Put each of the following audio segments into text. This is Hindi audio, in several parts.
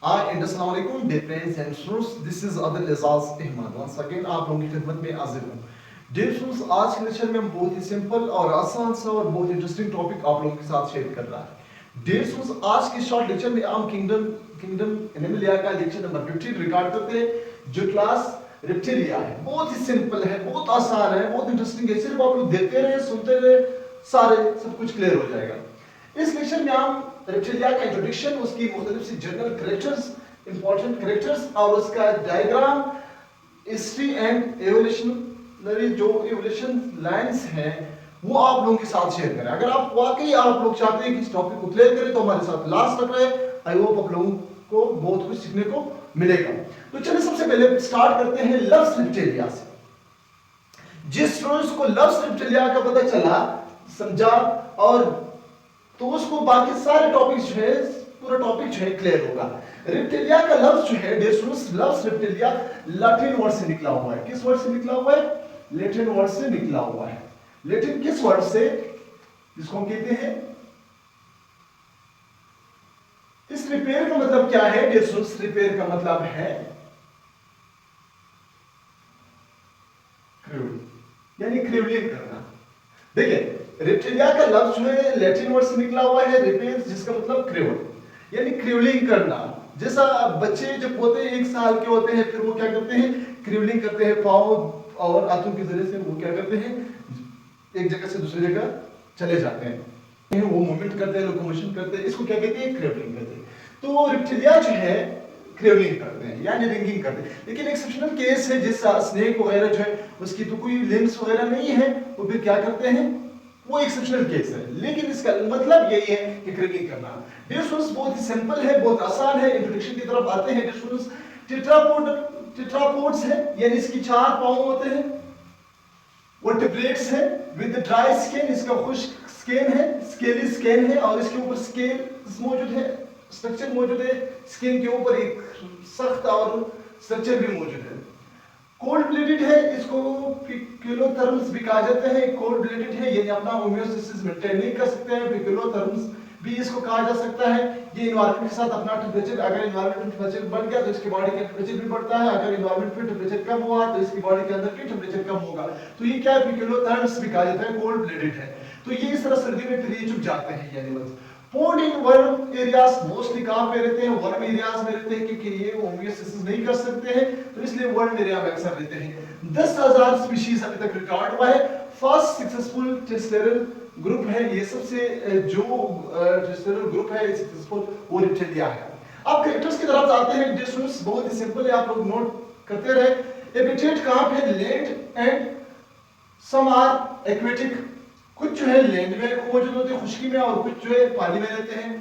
Hi and अस्सलाम वालेकुम dear friends and students, this is Adil Azaz Ahmad once again आप लोगों की खिदमत में हाजिर हूँ। Dear students, आज के लेक्चर में हम बहुत ही सिंपल और आसान सा और बहुत इंटरेस्टिंग टॉपिक आप लोगों के साथ शेयर कर रहा है। Dear students, आज के शॉर्ट लेक्चर में हम किंगडम एनिमलिया का लेक्चर नंबर 15 रिकॉर्ड करते हैं जो क्लास रेप्टिलिया है। बहुत ही सिंपल है, बहुत आसान है, बहुत इंटरेस्टिंग है। सिर्फ आप लोग देखते रहे, सुनते रहे, सारे सब कुछ क्लियर हो जाएगा। इस लेक्चर में हम रेप्टिलिया का इंट्रोडक्शन, उसकी मुख्तलिफ सी जनरल कैरेक्टर्स, इंपॉर्टेंट कैरेक्टर्स और उसका डायग्राम, हिस्ट्री एंड एवोल्यूशनरी जो एवोल्यूशन लाइंस हैं वो आप लोगों के साथ शेयर करें। अगर आप वाकई आप लोग चाहते हैं कि इस टॉपिक को क्लियर करें तो हमारे साथ लास्ट तक रहे। आई होप आप लोगों को बहुत कुछ सीखने को मिलेगा। तो चलिए सबसे पहले स्टार्ट करते हैं लव्स रेप्टिलिया से। जिस स्टूडेंट्स को लव्स रेप्टिलिया का पता चला, समझा और तो उसको बाकी सारे टॉपिक्स जो है, पूरा टॉपिक जो है क्लियर होगा। रेप्टिलिया का लफ्ज जो है डियर स्टूडेंट्स, लव्स रेप्टिलिया लैटिन वर्ड से निकला हुआ है। किस वर्ड से निकला हुआ है? लैटिन वर्ड से निकला हुआ है। लैटिन किस वर्ड से, जिसको हम कहते हैं, इस रिपेयर का मतलब क्या है डियर स्टूडेंट्स? रिपेयर का मतलब है यानी क्रिवलिंग करना। देखिए रेप्टिलिया का लफ्ज जो है लैटिन वर्ड से निकला हुआ है रिपेयर, जिसका मतलब क्रिवल यानी क्रिवलिंग करना। जैसा बच्चे जब होते हैं 1 साल के होते हैं, फिर वो क्या करते हैं? क्रिवलिंग करते हैं, पाँव और हाथों के जरिए से वो क्या करते हैं? एक जगह से दूसरी जगह चले जाते हैं, वो मूवमेंट करते हैं, लोकोमोशन करते हैं। इसको क्या कहते हैं? क्रिवलिंग कहते हैं। तो रेप्टिलिया जो है क्रिवलिंग करते हैं यानी रिंगिंग करते हैं। लेकिन एक्सेप्शनल केस है, जैसा स्नेक वगैरह जो है उसकी तो कोई लिम्स वगैरह नहीं है, वो फिर क्या करते हैं? वो एक्सेप्शनल केस है। लेकिन इसका मतलब यही है कि क्रिवलिंग करना। डियर स्टूडेंट्स, बहुत ही सिंपल है, बहुत आसान है। इंट्रोडक्शन की तरफ आते हैं। डियर स्टूडेंट्स, टेट्रापोड्स है यानी इसकी 4 पांव होते हैं। वर्टिब्रेट्स है विद ड्राई स्किन, इसका खुश्क स्किन है, स्केली स्किन है और इसके ऊपर स्केल्स मौजूद है, स्ट्रक्चर मौजूद है। स्किन के ऊपर एक सख्त और स्ट्रक्चर भी मौजूद है। कोल्ड ब्लडेड है, इसको पिक्युलोथर्म्स भी कहा जाता है। कोल्ड ब्लडेड है यानी अपना होम्योस्टेसिस मेंटेन नहीं कर सकते हैं। पिक्युलोथर्म्स भी इसको कहा जा सकता है। ये एनवायरनमेंट के साथ अपना टेंपरेचर, अगर एनवायरनमेंट टेंपरेचर बढ़ गया तो इसकी बॉडी का टेंपरेचर भी बढ़ता है। अगर एनवायरनमेंट में टेंपरेचर कम हुआ तो इसकी बॉडी के अंदर भी टेंपरेचर कम होगा। तो ये क्या है? पिक्युलोथर्म्स भी कहा जाता है, कोल्ड ब्लडेड है। तो ये इस तरह सर्दी में फिर ये चुप जाते हैं ये animals. Found in worm areas, mostly कहां पे रहते हैं? वर्म एरियाज में रहते हैं, क्योंकि ये होम्योस्टेसिस नहीं कर सकते हैं, तो इसलिए वर्म एरिया में अक्सर रहते हैं। 10,000 स्पीशीज अभी तक रिकॉर्ड हुआ है। फर्स्ट सक्सेसफुल टेस्टेरल ग्रुप है, ये सबसे जो टेस्टेरल ग्रुप है सक्सेसफुल वो रेप्टिलिया है। अब कैरेक्टर्स की तरफ आते हैं। डिस्टेंस बहुत ही सिंपल है, आप लोग नोट करते रहे। एपिथेट कहां पे? Land and some are aquatic. कुछ जो है लैंड में मौजूद होते हैं, खुश्की में, और कुछ जो है पानी में रहते हैं।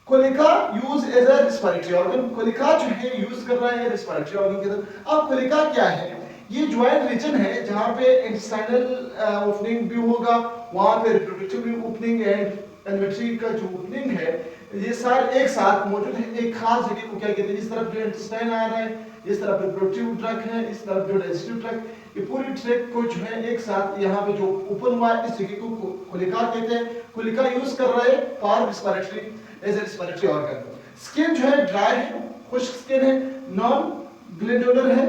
कोलिका use as a respiratory organ, कोलिका जो है यूज कर रहा है रेस्पिरेटरी ऑर्गन की तरह। अब कोलिका क्या है? ये ज्वाइंट रीजन है जहां पे इंटेस्टाइनल ओपनिंग भी होगा, वहां पे रिप्रोडक्टिव ओपनिंग एंड एलिमेंट्री का जो ओपनिंग है, ये सारे एक साथ मौजूद है एक खास जगह को क्या कहते हैं? इस तरफ जो इंटेस्टाइन आ रहा है, इस तरफ रिप्रोडक्टिव ट्रैक है, इस तरफ जो डाइजेस्टिव ट्रैक, ये पूरी ट्रैक को जो है एक साथ यहाँ पे जो ओपन हुआ है इस जगह को कोलिका कहते हैं। कोलिका यूज कर रहा है for respiratory, as a respiratory organ. Skin जो है ड्राई है, खुश्क स्किन है, नॉन ग्लैंडुलर है,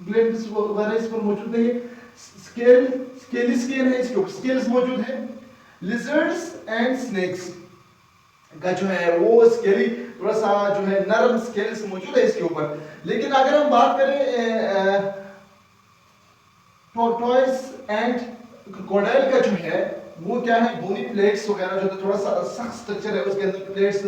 ग्लैंड्स वगैरह इस पर मौजूद नहीं है। स्केली स्किन है, इसके ऊपर स्केल्स मौजूद है। लिजर्ड्स एंड स्नेक्स का जो है वो स्केली, थोड़ा सा जो है नरम स्केल्स मौजूद है इसके ऊपर। लेकिन अगर हम बात करें टॉर्टोइस एंड क्रोकोडाइल का जो है वो क्या है? बोनी प्लेट्स वगैरह जो थोड़ा सा सख्त स्ट्रक्चर है, उसके अंदर प्लेट्स,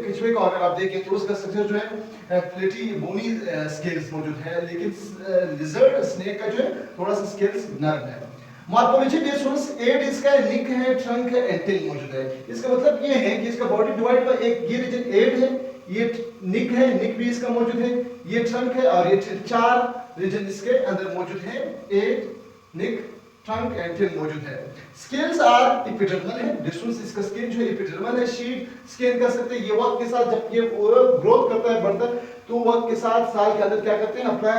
किचवे को अगर आप देखें तो उसका स्ट्रक्चर जो है प्लेटी बोनी स्केल्स मौजूद है। लेकिन लिजर्ड स्नेक का जो है थोड़ा सा स्केल्स नरम है। मॉर्फोलॉजी बेस्ड रूल्स, 8 इसका निक है, ट्रंक है, एंड टेल मौजूद है। इसका मतलब ये है कि इसका बॉडी डिवाइड बाय एक, ये रीजन 8 है, ये निक है, निक भी इसका मौजूद है, ये ट्रंक है और ये 4 रीजन इसके अंदर मौजूद है, 8 निक, ट्रंक एंड टेल मौजूद है। स्केल्स आर एपिडर्मल है, डिस्टेंस इसका स्किन जो है एपिडर्मल है, शीट स्किन कर सकते हैं। ये वक्त के साथ जब ये ग्रोथ करता है, बढ़ता है, तो वक्त के साथ साल के अंदर क्या करते हैं? अपना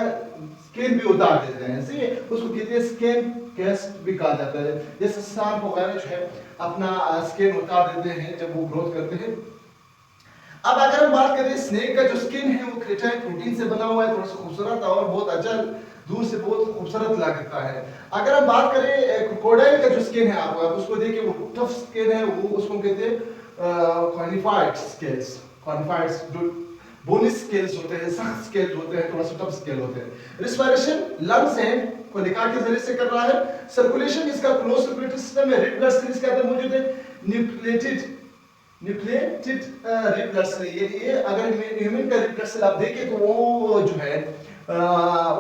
स्किन भी उतार देते हैं, सही है, उसको कहते हैं स्किन कैस्ट भी कहा जाता है। जैसे सांप वगैरह जो है अपना स्किन उतार देते हैं जब वो ग्रोथ करते हैं। अब अगर हम बात करें स्नेक का जो स्किन है वो केराटिन प्रोटीन से बना हुआ है, थोड़ा सा खूबसूरत और बहुत अच्छा, दूर से बहुत खूबसूरत लगता है। अगर हम बात करें क्रोकोडाइल का जो स्किन है, आप उसको देखिए, वो टफ स्किन है, वो उसको कहते हैं कॉर्निफाइड स्केल्स। कॉर्निफाइड जो बोनी स्केल्स होते हैं, सख्त स्केल्स होते हैं, थोड़ा सा टफ स्केल होते हैं। रिस्पिरेशन लंग्स है को निकाल के जरिए से कर रहा है। सर्कुलेशन इसका क्लोज सर्कुलेटरी सिस्टम है, रेड ब्लड सेल इसके अंदर मौजूद है। न्यूक्लिएटेड रेड ब्लड सेल, ये अगर ह्यूमन का रेड ब्लड सेल आप देखें तो वो जो है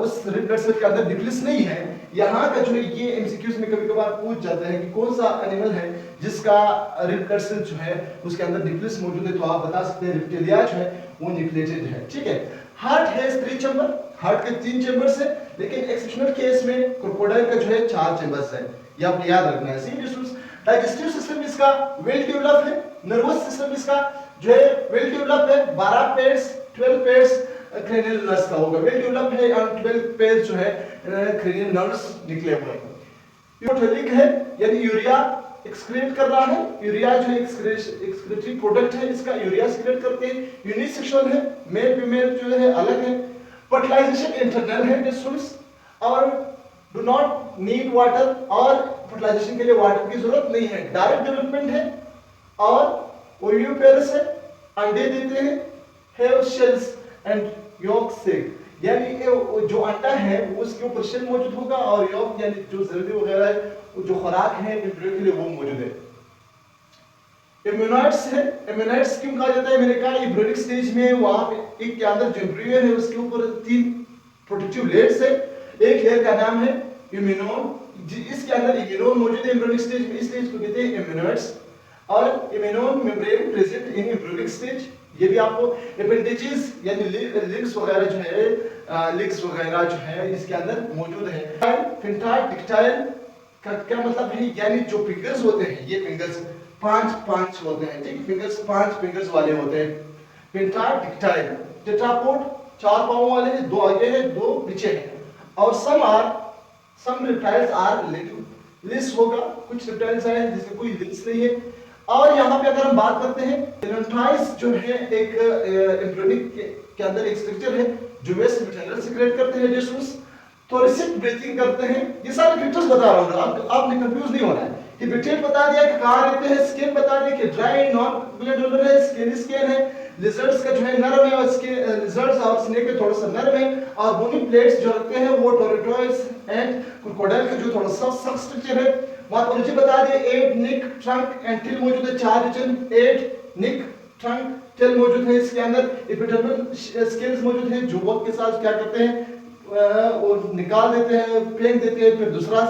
उस रेड ब्लड सेल के अंदर न्यूक्लियस नहीं है। यहाँ का जो है ये एमसीक्यूज में कभी कभार पूछ जाता है कि कौन सा एनिमल है जिसका रेड ब्लड सेल जो है उसके अंदर न्यूक्लियस मौजूद है, तो आप बता सकते हैं रेप्टिलिया जो है वो न्यूक्लिएटेड है। ठीक है। हार्ट है 3 चैम्बर, हार्ट के 3 चैम्बर्स है, लेकिन एक्सेप्शनल केस में क्रोकोडाइल का जो है 4 चैम्बर्स है, ये आपको याद रखना है। सी डाइजेस्टिव सिस्टम इसका वेल डेवलप है, नर्वस सिस्टम इसका जो है वेल डेवलप है, 12 पेयर्स 12 पेयर्स क्रेनियल नर्व्स का होगा, वेल डेवलप है, और 12 पेयर्स जो है क्रेनियल नर्व्स निकले हुए हैं। यूरोटोलिक है, यानी यूरिया एक्सक्रीट कर रहा है, यूरिया जो है एक्सक्रीटरी प्रोडक्ट है, इसका यूरिया एक्सक्रीट करते हैं। यूनिसेक्सुअल है, मेल फीमेल जो है अलग है। फर्टिलाइजेशन इंटरनल है डिस्टेंस, और डू नॉट नीड वाटर, और फर्टिलाइजेशन के लिए वाटर की जरूरत नहीं है। डायरेक्ट डेवलपमेंट है, और ओवियोपेरस है, अंडे देते हैं, हैव शेल्स एंड यॉक सेक, यानी जो अंडा है उसके ऊपर शेल मौजूद होगा, और यॉक यानी जो जर्दी वगैरह है जो खुराक है एम्ब्रियो के लिए वो मौजूद है। इम्यूनॉइड्स है, इम्यूनॉइड्स क्यों कहा जाता है, मैंने कहा एम्ब्रियोनिक स्टेज में वहां पे एक के अंदर जो एम्ब्रियो है उसके ऊपर 3 प्रोटेक्टिव लेयर्स है। एक लेयर का नाम है इम्यूनोन, इसके अंदर इम्यूनोन मौजूद है एम्ब्रियोनिक स्टेज में, इसलिए इसको कहते हैं इम्यूनॉइड्स। और इम्यूनोन membrane present in embryonic stage, ये भी आपको अपेंडिजेस यानी लिग्स वगैरह जो है लिग्स वगैरह जो है इसके अंदर मौजूद है। फिंटाइल डिक्टाइल का क्या मतलब है, यानी जो फिंगर्स होते हैं, ये फिंगर्स 5 होते हैं, ठीक, फिंगर्स 5 फिंगर्स वाले होते हैं। फिंटाइल डिक्टाइल टेट्रापोड 4 पांव वाले हैं, 2 आगे हैं 2 पीछे हैं। और सम रेप्टाइल्स आर लिस होगा, कुछ रेप्टाइल्स हैं जिसमें कोई लिस नहीं है। और यहाँ पे अगर हम बात करते हैं एलेंट्राइस जो है एक एम्ब्रियोनिक के अंदर एक स्ट्रक्चर है जो वेस्ट मटेरियल सीक्रेट करते हैं, जिसमें थोरेसिक ब्रीथिंग करते हैं। ये सारे फीचर्स बता रहा हूँ, आपने कंफ्यूज नहीं होना है। हिबिटेट बता दिया कि कहाँ रहते हैं, स्किन बता दिया कि ड्राई नॉन ब्लड डोनर है, स्किन है, लिजर्ड्स का जो है नरम है, और लिजर्ड्स और स्नेक के थोड़ा सा नरम है, और बोनी प्लेट्स जो रखते हैं वो टोरेटोइड्स एंड क्रोकोडाइल का जो थोड़ा सा सख्त स्ट्रक्चर है। मॉर्फोलॉजी बता दिया, 8 निक ट्रंक एंड टिल मौजूद है, 4 रीजन 8 निक ट्रंक टिल मौजूद है। इसके अंदर एपिडर्मल स्केल्स मौजूद हैं जो वक्त के साथ क्या करते हैं और निकाल देते हैं, फेंक देते हैं, फिर दूसरा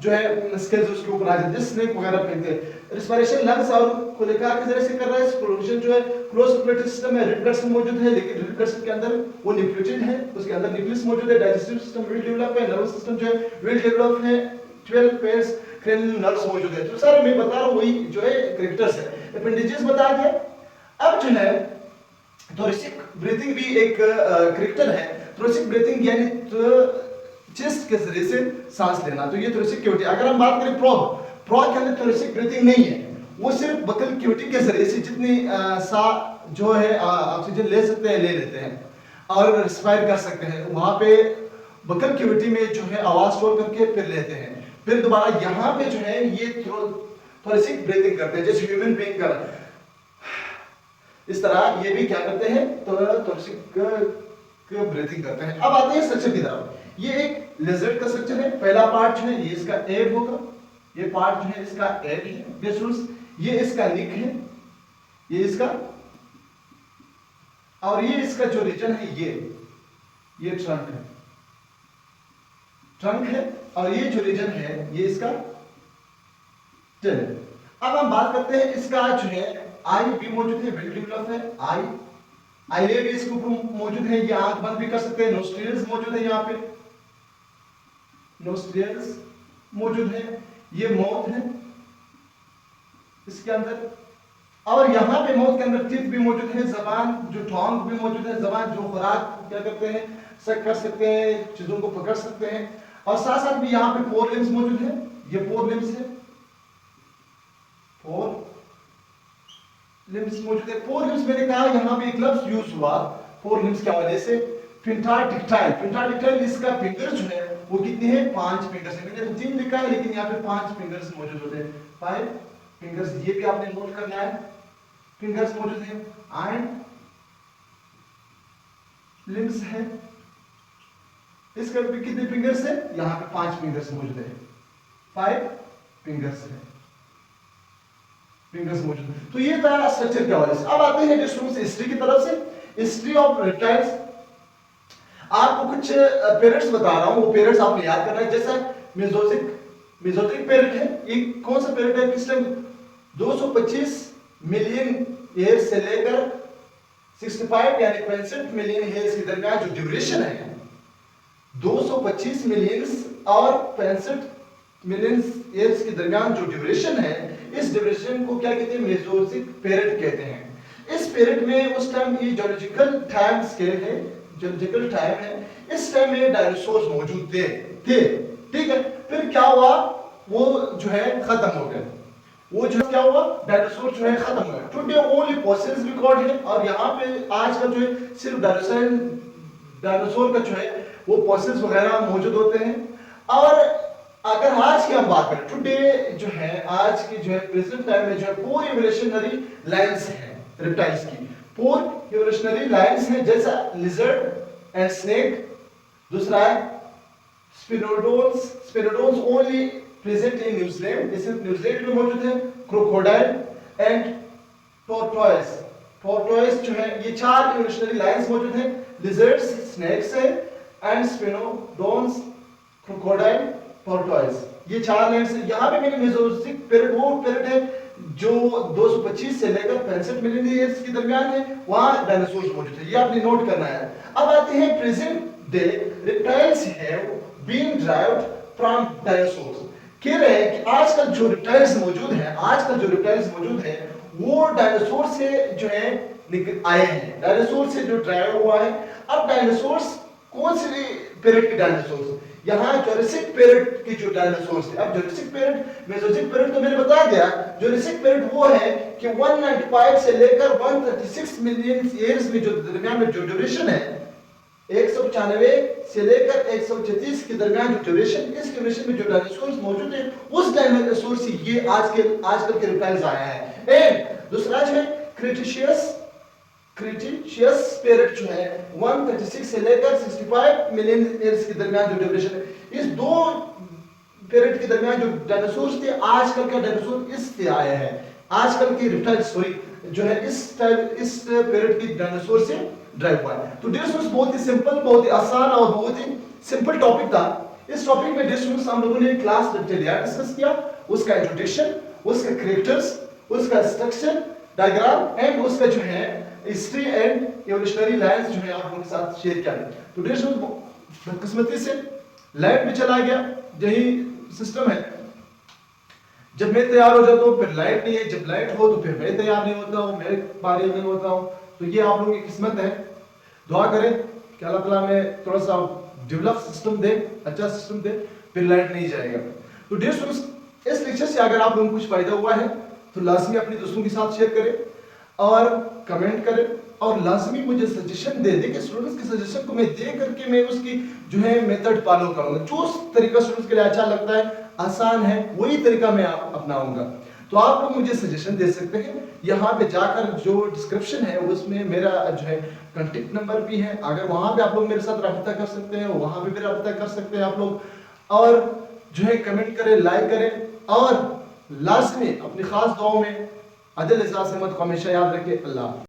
जो है स्केल्स उसके ऊपर आ जाते हैं, स्नेक वगैरह फेंकते हैं। रिस्पिरेशन लंग्स और कोलिका के जरिए से कर रहा है। सर्कुलेशन जो है क्लोज सर्कुलेटरी सिस्टम है, रेड ब्लड सेल मौजूद है, लेकिन रेड ब्लड सेल के अंदर वो न्यूक्लियोटाइड है, उसके अंदर न्यूक्लियस मौजूद है। डाइजेस्टिव सिस्टम वेल डेवलप है, नर्वस सिस्टम जो है वेल डेवलप है, 12 पेयर्स क्रेनियल नर्व्स मौजूद है। तो सारे मैं बता रहा हूं वही जो है कैरेक्टर्स है। अपेंडिजेस बता दिया। अब जो है थोरेसिक ब्रीथिंग भी एक कैरेक्टर है। थोरेसिक ब्रीथिंग यानी चेस्ट के जरिए से सांस लेना, तो ये थोरेसिक कैविटी। अगर हम बात करें प्रोग के अंदर थोरेसिक ब्रीथिंग नहीं है, वो सिर्फ बकल कैविटी के जरिए से जितनी सा जो है ऑक्सीजन ले सकते हैं ले लेते हैं और रेस्पायर कर सकते हैं। वहां पे बकल कैविटी में जो है आवाज स्टोर करके फिर लेते हैं, फिर दोबारा यहाँ पे जो है ये थोरेसिक ब्रीथिंग करते हैं, जैसे ह्यूमन बीइंग कर इस तरह ये भी क्या करते हैं, तो थोरेसिक ब्रीथिंग करते हैं। अब आते हैं स्ट्रक्चर की तरफ। ये एक लिजर्ड का स्ट्रक्चर है। पहला पार्ट जो है ये इसका एब होगा, ये पार्ट जो है इसका एब है, ये इसका निक है, ये इसका, और ये इसका जो रीजन है ये ट्रंक है, और ये जो रीजन है ये इसका टेल है। अब हम बात करते हैं इसका जो है आई भी मौजूद है, वेल डेवलप है, आईलेड इसके ऊपर मौजूद है, ये आंख बंद भी कर सकते हैं। नोस्ट्रिल्स मौजूद है, यहाँ पे नोस्ट्रिल्स मौजूद है, ये माउथ है इसके अंदर, और यहाँ पे माउथ के अंदर टीथ भी मौजूद है, जबान जो टॉन्ग भी मौजूद है, जबान जो खुराक क्या करते हैं सक कर सकते हैं, चीजों को पकड़ सकते हैं। और साथ साथ भी यहाँ पे 4 लिम्स मौजूद है, ये 4 लिम्स है, 4 लिम्स मौजूद है। फोर लिम्स मैंने कहा यहाँ पे एक लफ्ज यूज हुआ फोर लिम्स के हवाले से, पिंटाडिक्टाइल। पिंटाडिक्टाइल इसका फिंगर जो है वो कितने हैं, 5 फिंगर्स है। मैंने तो 3 लिखा है लेकिन यहाँ पे 5 फिंगर्स मौजूद होते हैं, 5 फिंगर्स, ये भी आपने नोट करना है, फिंगर्स मौजूद है। एंड लिम्स है, इसका भी कितने फिंगर्स है, यहाँ पे 5 फिंगर्स मौजूद है, 5 फिंगर्स है, फिंगर्स मौजूद है। तो ये था स्ट्रक्चर के हवाले से। अब आते हैं डिस्ट्रीब्यूशन से हिस्ट्री की तरफ से, हिस्ट्री ऑफ रेप्टाइल्स। आपको कुछ पेरियड्स बता रहा हूं, वो पेरियड्स आपने याद करना है। जैसा मेसोजोइक पेरियड है, ये कौन सा पेरियड है, किस टाइम 225 मिलियन ईयर से लेकर 65 यानी 65 मिलियन ईयर्स के दरमियान जो ड्यूरेशन है, 225 मिलियन और 65 मिलियन ईयर्स के दरमियान जो ड्यूरेशन है, इस ड्यूरेशन को क्या कहते हैं, मेसोजोइक पीरियड कहते हैं। इस पीरियड में उस टाइम ये जियोलॉजिकल टाइम स्केल है, जियोलॉजिकल टाइम है, इस टाइम में डायनासोर्स मौजूद थे, ठीक है। फिर क्या हुआ, वो जो है खत्म हो गए, वो जो क्या हुआ, डायनासोर जो है खत्म हो गए। टुडे ओनली फॉसिल्स रिकॉर्ड है, और यहाँ पे आज का जो है सिर्फ डायनासोर का जो है वो फॉसिल्स वगैरह मौजूद होते हैं। और अगर आज की हम बात करें, टुडे जो है आज की जो है प्रेजेंट टाइम में जो है 4 इवोल्यूशनरी लाइंस हैं रेप्टाइल्स की, 4 इवोल्यूशनरी लाइंस हैं, जैसा लिजर्ड एंड स्नेक, दूसरा है स्पिनोडोन्स ओनली प्रेजेंट इन न्यूजीलैंड, इसे न्यूजीलैंड में मौजूद है, क्रोकोडाइल एंड टोर्टोइस जो है, ये 4 इवोल्यूशनरी लाइंस मौजूद हैं। लिजर्ड्स, स्नेक्स है, एंड स्पिनोडोन्स, क्रोकोडाइल, टोर्टोइस, ये 4 लाइंस है। यहाँ पे मैंने मेसोजोइक पीरियड, वो पीरियड है जो 225 से लेकर 65 मिलियन ईयर्स के दरमियान है, वहां डायनासोर्स मौजूद है, ये आपने नोट करना है। अब आते हैं present day reptiles have been derived from dinosaurs. कह रहे हैं कि आजकल जो रेप्टाइल्स मौजूद हैं, वो डायनासोर से जो है आए हैं, डायनासोर से जो डिराइव हुआ है। अब डायनासोर्स कौन से पीरियड के डायनासोर्स, यहाँ जुरासिक पीरियड के जो डायनासोर्स थे। अब जुरासिक पीरियड, मेसोजोइक पीरियड तो मैंने बता दिया, जुरासिक पीरियड वो है कि 195 से लेकर 136 मिलियन ईयर्स में जो दरमियान में जो ड्यूरेशन है, 195 से लेकर 136 के दरमियान जो ड्यूरेशन, इस ड्यूरेशन में जो डायनासोर्स मौजूद है, उस डायनासोर से ये आजकल के रेप्टाइल्स आया है। एंड दूसरा जो है क्रिटेशियस पीरियड जो है 136 से लेकर 65 मिलियन ईयर्स के दरमियान जो ड्यूरेशन है, इस दो पीरियड के दरमियान जो डायनासोर्स थे, आजकल का डायनासोर इससे आया है, आजकल की रेप्टाइल सॉरी जो है इस पीरियड की डायनासोर से ड्राइव हुआ है। तो डिस्टेंस बहुत ही सिंपल, बहुत ही आसान और बहुत ही सिंपल टॉपिक था। इस टॉपिक में डिस्टेंस हम लोगों ने क्लास डिस्कस किया, उसका इंट्रोडक्शन, उसके कैरेक्टर्स, उसका स्ट्रक्चर डायग्राम एंड उसका जो है हिस्ट्री एंड इवोल्यूशनरी लाइंस जो है आप लोगों के साथ शेयर किया। तो डिस्टेंस किस्मती से लाइट भी चला गया, यही सिस्टम है, जब मैं तैयार हो जाता हूँ फिर लाइट नहीं है, जब लाइट हो तो फिर मैं तैयार नहीं होता हूँ, मैं पारी नहीं होता हूँ। तो ये आप लोगों की किस्मत है। दुआ करें कि अल्लाह ताला में थोड़ा सा डेवलप सिस्टम दे, अच्छा सिस्टम दे, फिर लाइट नहीं जाएगा। तो डियर स्टूडेंट्स, इस लेक्चर से अगर आप लोगों को कुछ फायदा हुआ है तो लाजमी अपने दोस्तों के साथ शेयर करें और कमेंट करें, और लाजमी मुझे सजेशन दे दें कि स्टूडेंट्स के सजेशन को मैं दे करके मैं उसकी जो है मेथड फॉलो करूंगा। जो तरीका स्टूडेंट्स के लिए अच्छा लगता है, आसान है, वही तरीका मैं अपनाऊंगा। तो आप लोग मुझे सजेशन दे सकते हैं, यहाँ पे जाकर जो डिस्क्रिप्शन है उसमें मेरा जो है कांटेक्ट नंबर भी है, अगर वहां पे आप लोग मेरे साथ रब्ता कर सकते हैं, वहां पे भी रब्ता कर सकते हैं आप लोग, और जो है कमेंट करें, लाइक करें, और लास्ट में अपनी खास दुआओं में अदिल एजाज अहमद को हमेशा याद रखें। अल्लाह।